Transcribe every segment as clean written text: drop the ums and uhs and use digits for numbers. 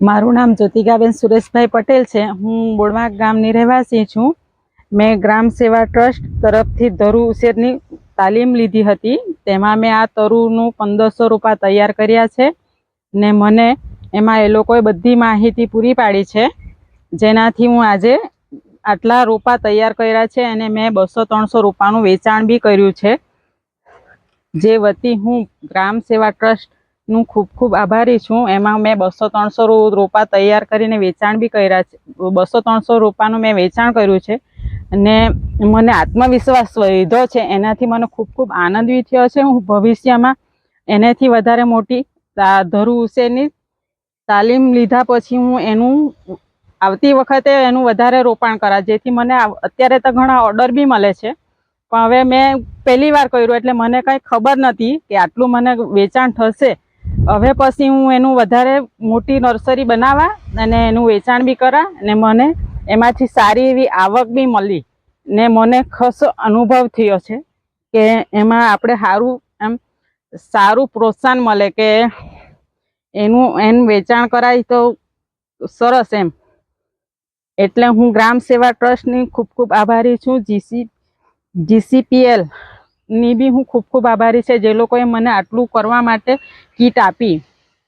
મારું નામ જ્યોતિકાબેન સુરેશભાઈ પટેલ છે। હું બોડવા ગામની રહેવાસી છું। મેં ગ્રામ સેવા ટ્રસ્ટ તરફથી તરુ ઉછેરની તાલીમ લીધી હતી। તેમાં મેં આ તરુનું 1500 રોપા તૈયાર કર્યા છે ને મને એમાં એ લોકોએ બધી માહિતી પૂરી પાડી છે, જેનાથી હું આજે આટલા રોપા તૈયાર કર્યા છે અને મેં 200-300 રોપાનું વેચાણ બી કર્યું છે। જે વતી હું ગ્રામ સેવા ટ્રસ્ટ નું ખૂબ ખૂબ આભારી છું। એમાં મેં 200-300 રોપા તૈયાર કરીને વેચાણ બી કર્યા છે। 200-300 રોપાનું મેં વેચાણ કર્યું છે અને મને આત્મવિશ્વાસ વધ્યો છે। એનાથી મને ખૂબ ખૂબ આનંદ બી થયો છે। હું ભવિષ્યમાં એનાથી વધારે મોટી તરુ ઉછેરની તાલીમ લીધા પછી હું એનું આવતી વખતે એનું વધારે રોપાણ કરા, જેથી મને અત્યારે તો ઘણા ઓર્ડર બી મળે છે, પણ હવે મેં પહેલી વાર કર્યું એટલે મને કંઈ ખબર નથી કે આટલું મને વેચાણ થશે। હવે પછી હું એનું વધારે મોટી નર્સરી બનાવવા અને એનું વેચાણ બી કરા અને મને એમાંથી સારી એવી આવક બી મળી ને મને ખાસ અનુભવ થયો છે કે એમાં આપણે સારું પ્રોત્સાહન મળે કે એનું વેચાણ કરાય તો સરસ એમ। એટલે હું ગ્રામ સેવા ટ્રસ્ટની ખૂબ ખૂબ આભારી છું। GCPL ની બી હું ખૂબ ખૂબ આભારી છે, જે લોકોએ મને આટલું કરવા માટે કીટ આપી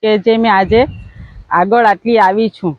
કે જે મેં આજે આગળ આટલી આવી છું।